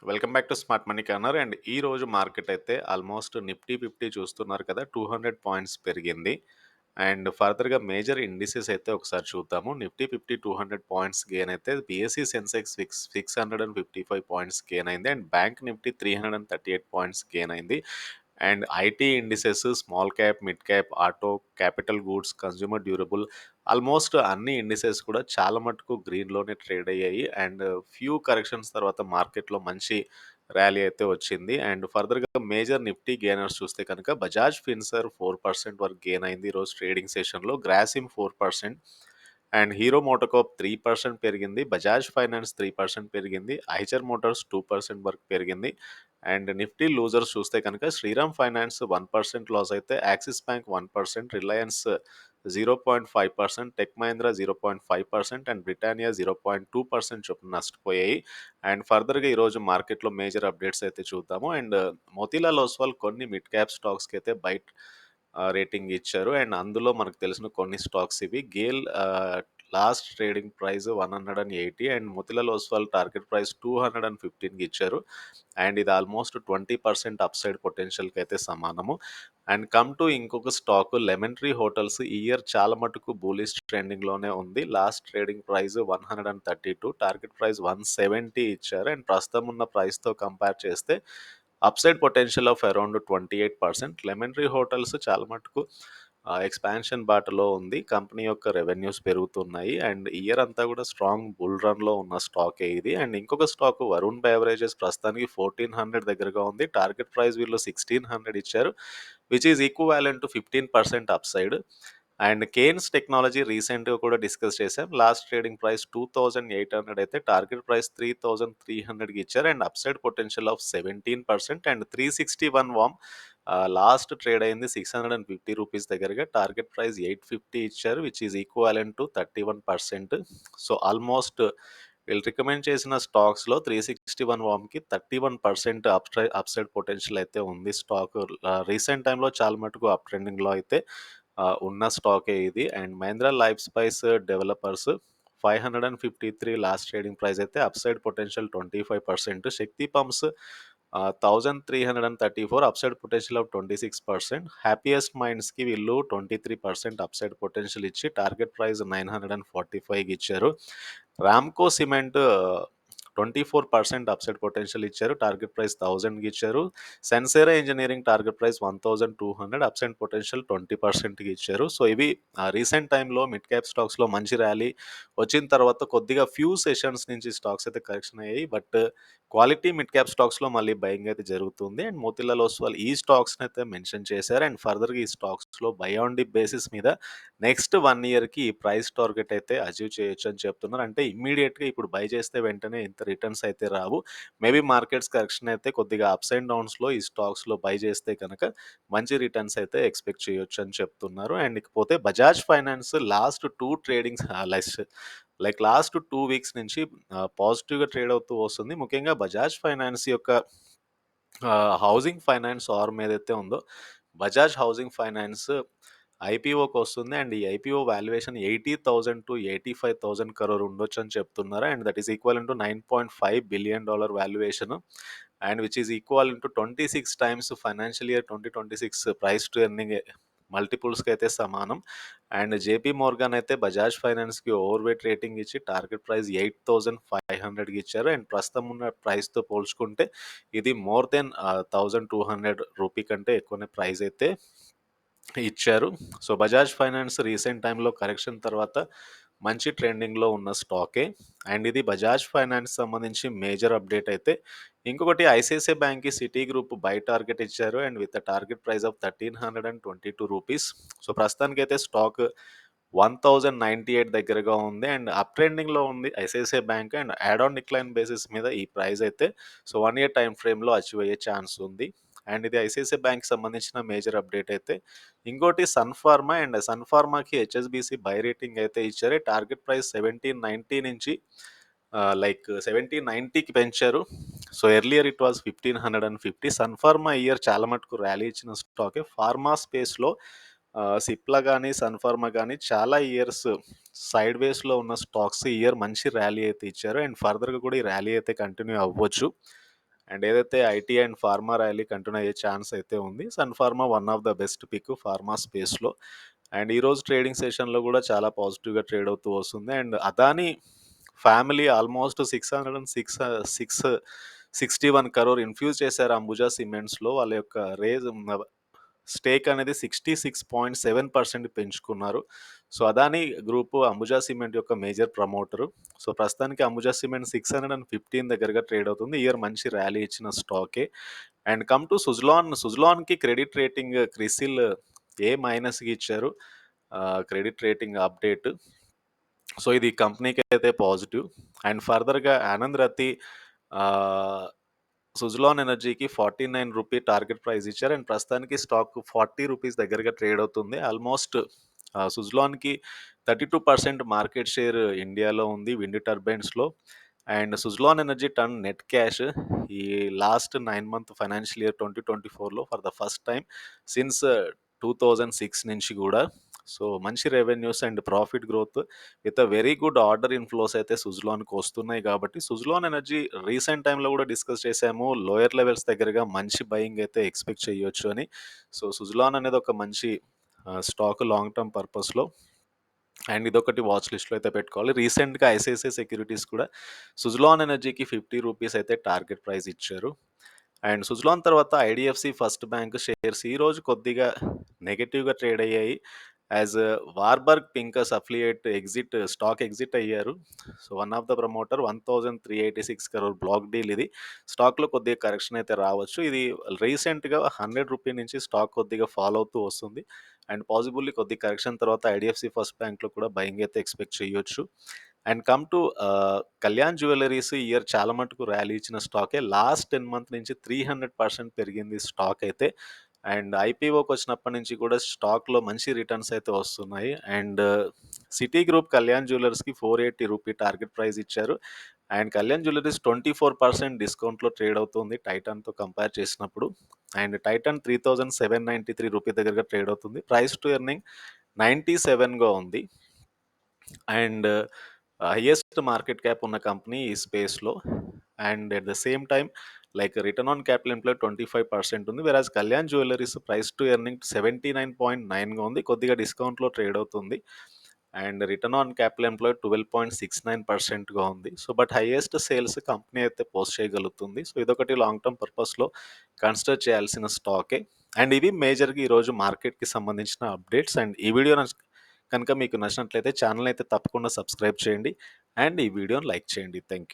Welcome back to smart money corner. And ఈ రోజు market అయితే ఆల్మోస్ట్ నిఫ్టీ 50 చూస్తున్నారు కదా, 200 పాయింట్స్ పెరిగింది. అండ్ ఫర్దర్‌గా మేజర్ ఇండిసెస్ అయితే ఒకసారి చూద్దాము. నిఫ్టీ 50 200 పాయింట్స్ గెయిన్ అయితే బీఎస్ఈ సెన్సెక్స్ 655 పాయింట్స్ గెయిన్ అయింది. And bank Nifty 338 points gain అయింది. And IT indices small cap, mid cap, auto, capital goods, consumer durable almost అన్ని ఇండిసెస్ కూడా చాలా మటుకు గ్రీన్‌లోనే ట్రేడ్ అయ్యాయి. అండ్ ఫ్యూ కరెక్షన్స్ తర్వాత మార్కెట్‌లో మంచి ర్యాలీ అయితే వచ్చింది. అండ్ ఫర్దర్‌గా మేజర్ నిఫ్టీ గెయినర్స్ చూస్తే కనుక బజాజ్ ఫిన్సర్వ్ 4% వరకు గెయిన్ అయింది ఈరోజు ట్రేడింగ్ సెషన్‌లో. గ్రాసిమ్ 4% అండ్ హీరో మోటోకార్ప్ 3% పెరిగింది. బజాజ్ ఫైనాన్స్ 3% పెరిగింది. ఐచర్ మోటార్స్ 2% వరకు పెరిగింది. అండ్ నిఫ్టీ లూజర్స్ చూస్తే కనుక శ్రీరామ్ ఫైనాన్స్ 1% లాస్ అయితే, axis bank 1%, Reliance 0.5%, tech Mahindra 0.5% and Britannia 0.2% చొప్పున నష్టపోయాయి. అండ్ ఫర్దర్‌గా ఈరోజు మార్కెట్‌లో మేజర్ అప్డేట్స్ అయితే చూద్దాము. అండ్ మోతీలాల్ ఓస్వాల్ కొన్ని మిడ్ క్యాప్ స్టాక్స్‌కి అయితే రేటింగ్ ఇచ్చారు. అండ్ అందులో మనకు తెలిసిన కొన్ని స్టాక్స్ ఇవి. GAIL last trading price 180 and Motilal Oswal target price 215కి ఇచ్చారు. అండ్ ఇది ఆల్మోస్ట్ 20% అప్సైడ్ పొటెన్షియల్కి అయితే సమానము. అండ్ కమ్ టు ఇంకొక స్టాక్ లెమన్ ట్రీ హోటల్స్. ఈ ఇయర్ చాలా మటుకు బులిష్ ట్రెండింగ్లోనే ఉంది. Last trading price 132, target price 170 ఇచ్చారు. అండ్ ప్రస్తుతం ఉన్న ప్రైస్తో కంపేర్ చేస్తే upside potential of around 28%. Lemon Tree Hotels చాలా మటుకు ఎక్స్పాన్షన్ బాటలో ఉంది. కంపెనీ యొక్క రెవెన్యూస్ పెరుగుతున్నాయి. అండ్ ఇయర్ అంతా కూడా స్ట్రాంగ్ బుల్ రన్లో ఉన్న స్టాకే ఇది. అండ్ ఇంకొక స్టాక్ వరుణ్ బెవరేజెస్ ప్రస్తుతానికి 1400 దగ్గరగా ఉంది. టార్గెట్ ప్రైస్ వీళ్ళు 1600 ఇచ్చారు, which is equivalent to 15% upside. And Kaynes Technology రీసెంట్గా కూడా డిస్కస్ చేశాం. లాస్ట్ ట్రేడింగ్ ప్రైస్ 2800 అయితే, టార్గెట్ ప్రైస్ 3300కి ఇచ్చారు. And upside potential of 17% and 361 warm. Last trade అయింది 650 రూపీస్ దగ్గరగా, టార్గెట్ ప్రైస్ 850 ఇచ్చారు, which is equivalent to 31%. So almost వీళ్ళు రికమెండ్ చేసిన స్టాక్స్లో 361 వామ్కి 31% అప్సైడ్ పొటెన్షియల్ అయితే ఉంది స్టాక్. రీసెంట్ టైంలో చాలా మటుకు అప్ ట్రెండింగ్లో అయితే ఉన్న స్టాకే ఇది. And Mahindra Lifespace Developers 553 last trading price అయితే, upside potential 25%. Shakti Pumps 1334, upside potential of 26%. Happiest మైండ్స్కి వీళ్ళు 23% అప్సైడ్ పొటెన్షియల్ ఇచ్చి టార్గెట్ ప్రైస్ 945కి ఇచ్చారు. రామ్కో సిమెంట్ 24% అప్సైడ్ పొటెన్షియల్ ఇచ్చారు, టార్గెట్ ప్రైస్ 1000కి ఇచ్చారు. Sansera engineering target price 1200, upside potential 20%కి ఇచ్చారు. సో ఇవి రీసెంట్ టైంలో మిడ్ క్యాప్ స్టాక్స్లో మంచి ర్యాలీ వచ్చిన తర్వాత కొద్దిగా ఫ్యూ సెషన్స్ నుంచి స్టాక్స్ అయితే కరెక్షన్ అయ్యాయి. బట్ క్వాలిటీ మిడ్ క్యాప్ స్టాక్స్లో మళ్ళీ బయింగ్ అయితే జరుగుతుంది. అండ్ మోతీలాల్ ఓస్వాల్ ఈ స్టాక్స్ని అయితే మెన్షన్ చేశారు. అండ్ ఫర్దర్గా ఈ స్టాక్స్లో బై ఆన్ డి బేసిస్ మీద నెక్స్ట్ 1 ఇయర్కి ఈ ప్రైస్ టార్గెట్ అయితే అచీవ్ చేయొచ్చు అని చెప్తున్నారు. అంటే ఇమ్మీడియట్గా ఇప్పుడు బై చేస్తే వెంటనే ఇంత రిటర్న్స్ అయితే రావు. మేబీ మార్కెట్స్ కరెక్షన్ అయితే కొద్దిగా అప్స్ అండ్ డౌన్స్లో ఈ స్టాక్స్లో బై చేస్తే కనుక మంచి రిటర్న్స్ అయితే ఎక్స్పెక్ట్ చేయొచ్చు అని చెప్తున్నారు. అండ్ ఇకపోతే Bajaj finance last 2 tradings last 2 weeks నుంచి పాజిటివ్గా ట్రేడ్ అవుతూ వస్తుంది. ముఖ్యంగా బజాజ్ ఫైనాన్స్ యొక్క హౌసింగ్ ఫైనాన్స్ ఆర్మ్ ఏదైతే ఉందో, బజాజ్ హౌసింగ్ ఫైనాన్స్ ఐపీఓకి వస్తుంది. అండ్ ఈ ఐపీఓ వాల్యుయేషన్ 80,000 to 85,000 crore ఉండొచ్చు అని చెప్తున్నారు. And that is equal to $9.5 billion valuation, and which is equal to 26 times financial year 2026 price to earning మల్టిపుల్స్కి అయితే సమానం. అండ్ జేపీ మోర్గాన్ అయితే బజాజ్ ఫైనాన్స్కి ఓవర్ వెయిట్ రేటింగ్ ఇచ్చి టార్గెట్ ప్రైస్ 8,500కి ఇచ్చారు. అండ్ ప్రస్తుతం ఉన్న ప్రైస్తో పోల్చుకుంటే ఇది మోర్ దెన్ 1200 రూపీ కంటే ఎక్కువనే ప్రైస్ అయితే ఇచ్చారు. సో బజాజ్ ఫైనాన్స్ రీసెంట్ టైంలో కరెక్షన్ తర్వాత మంచి ట్రెండింగ్లో ఉన్న స్టాకే. అండ్ ఇది బజాజ్ ఫైనాన్స్ సంబంధించి మేజర్ అప్డేట్ అయితే. ఇంకొకటి ఐసిఐసిఐ బ్యాంక్కి సిటీ గ్రూప్ బై టార్గెట్ ఇచ్చారు, and with target price of 1322 rupees. So ప్రస్తుతానికి అయితే స్టాక్ 1098 దగ్గరగా ఉంది. అండ్ అప్ ట్రెండింగ్లో ఉంది ICICI bank. And add on decline basis మీద ఈ ప్రైస్ అయితే సో 1 year టైం ఫ్రేమ్లో అచీవ్ అయ్యే ఛాన్స్ ఉంది. అండ్ ఇది ఐసిఐసిఐ బ్యాంక్ సంబంధించిన మేజర్ అప్డేట్ అయితే. ఇంకోటి సన్ ఫార్మా. అండ్ సన్ ఫార్మాకి హెచ్ఎస్బిసి బై రేటింగ్ అయితే ఇచ్చారు. టార్గెట్ ప్రైస్ 1790 నుంచి 1790కి పెంచారు. So earlier it was 1550. Sun Pharma year చాలా మటుకు ర్యాలీ ఇచ్చిన స్టాకే. ఫార్మా స్పేస్లో సిప్లా కానీ సన్ ఫార్మా కానీ చాలా ఇయర్స్ సైడ్ వేస్లో ఉన్న స్టాక్స్ ఇయర్ మంచి ర్యాలీ అయితే ఇచ్చారు. అండ్ ఫర్దర్గా కూడా ఈ ర్యాలీ అయితే కంటిన్యూ అవ్వచ్చు. అండ్ ఏదైతే IT and pharma rally continue అయ్యే ఛాన్స్ అయితే ఉంది. Sun Pharma one of the best pick pharma స్పేస్‌లో. అండ్ ఈరోజు ట్రేడింగ్ సెషన్‌లో కూడా చాలా పాజిటివ్‌గా ట్రేడ్ అవుతూ వస్తుంది. And Adani family almost 61 crore infuse చేశారు అంబుజా సిమెంట్స్‌లో. వాళ్ళ యొక్క స్టేక్ అనేది 66.7% పెంచుకున్నారు. సో, అదానీ గ్రూపు అంబుజా సిమెంట్ యొక్క మేజర్ ప్రమోటరు. సో, ప్రస్తుతానికి అంబుజా సిమెంట్ 615 దగ్గరగా ట్రేడ్ అవుతుంది. ఈ ఇయర్ మంచి ర్యాలీ ఇచ్చిన స్టాకే. And come to Suzlon. సుజ్లాన్‌కి క్రెడిట్ రేటింగ్ క్రిసిల్ ఏ మైనస్‌కి ఇచ్చారు. Credit rating update. సో, ఇది కంపెనీకి అయితే పాజిటివ్. అండ్ ఫర్దర్‌గా ఆనంద్ రతి ఆహ్, సుజలాన్ ఎనర్జీకి ₹49 టార్గెట్ ప్రైస్ ఇచ్చారు. అండ్ ప్రస్తుతానికి స్టాక్ ₹40 దగ్గరగా ట్రేడ్ అవుతుంది. ఆల్మోస్ట్ సుజలాన్‌కి 32% మార్కెట్ షేర్ ఇండియాలో ఉంది విండ్ టర్బైన్స్‌లో. And Suzlon energy turn net cash ఈ లాస్ట్ 9 మంత్ ఫైనాన్షియల్ ఇయర్ 2024లో for the first time since 2006 నుంచి కూడా. సో, మంచి revenues and profit growth with very good order inflows అయితే సుజలాన్‌కి వస్తున్నాయి కాబట్టి, సుజలాన్ ఎనర్జీ రీసెంట్ టైమ్‌లో కూడా డిస్కస్ చేసాము. లోయర్ లెవెల్స్ దగ్గరగా మంచి బయింగ్ అయితే ఎక్స్‌పెక్ట్ చేయొచ్చు అని. సో, సుజలాన్ అనేది ఒక మంచి స్టాక్ లాంగ్ టర్మ్ పర్పస్‌లో. అండ్ ఇదొకటి వాచ్ లిస్ట్‌లో అయితే పెట్టుకోవాలి. రీసెంట్‌గా ఐసిఐసిఐ సెక్యూరిటీస్ కూడా సుజలాన్ ఎనర్జీకి ₹50 అయితే టార్గెట్ ప్రైస్ ఇచ్చారు. అండ్ సుజలాన్ తర్వాత ఐడిఎఫ్సి ఫస్ట్ బ్యాంక్ షేర్స్ ఈరోజు కొద్దిగా నెగెటివ్‌గా ట్రేడ్ అయ్యాయి. As Warburg Pincus affiliate stock exit అయ్యారు. So, one of the promoter 1386 crore block deal ఇది. స్టాక్‌లో కొద్దిగా కరెక్షన్ అయితే రావచ్చు. ఇది రీసెంట్‌గా ₹100 నుంచి స్టాక్ కొద్దిగా ఫాల్ అవుతూ వస్తుంది. అండ్ పాసిబుల్లీ కొద్ది కరెక్షన్ తర్వాత ఐడిఎఫ్సి ఫస్ట్ బ్యాంక్‌లో కూడా బయింగ్ అయితే ఎక్స్‌పెక్ట్ చేయొచ్చు. And come to Kalyan jewelleries ఈ ఇయర్ చాలా మటుకు ర్యాలీ ఇచ్చిన స్టాకే. లాస్ట్ 10 మంత్ నుంచి 300% పెరిగింది స్టాక్ అయితే. అండ్ ఐపీఓకి వచ్చినప్పటి నుంచి కూడా స్టాక్‌లో మంచి రిటర్న్స్ అయితే వస్తున్నాయి. అండ్ సిటీ గ్రూప్ కళ్యాణ్ జ్యువెల్లర్స్‌కి ₹480 టార్గెట్ ప్రైస్ ఇచ్చారు. అండ్ కళ్యాణ్ జ్యువెల్లరీస్ 24% డిస్కౌంట్‌లో ట్రేడ్ అవుతుంది టైటాన్‌తో కంపేర్ చేసినప్పుడు. అండ్ టైటాన్ ₹3793 దగ్గరగా ట్రేడ్ అవుతుంది. ప్రైస్ టు ఎర్నింగ్ 97గా ఉంది. అండ్ హైయెస్ట్ మార్కెట్ క్యాప్ ఉన్న కంపెనీ ఈ స్పేస్‌లో. And at the same time like return on capital employed 25% ఉంది. Whereas Kalyan jewelleries price to earning 79.9గా ఉంది. కొద్దిగా డిస్కౌంట్‌లో ట్రేడ్ అవుతుంది. And return on capital employed 12.69%గా ఉంది. So, but highest sales company అయితే పోస్ట్ చేయగలుగుతుంది. సో, ఇదొకటి లాంగ్ టర్మ్ పర్పస్‌లో కన్సిడర్ చేయాల్సిన స్టాకే. అండ్ ఇవి మేజర్‌గా ఈరోజు మార్కెట్‌కి సంబంధించిన అప్డేట్స్. అండ్ ఈ వీడియో కనుక మీకు నచ్చినట్లయితే ఛానల్ అయితే తప్పకుండా సబ్స్క్రైబ్ చేయండి. అండ్ ఈ వీడియోని లైక్ చేయండి. Thank you.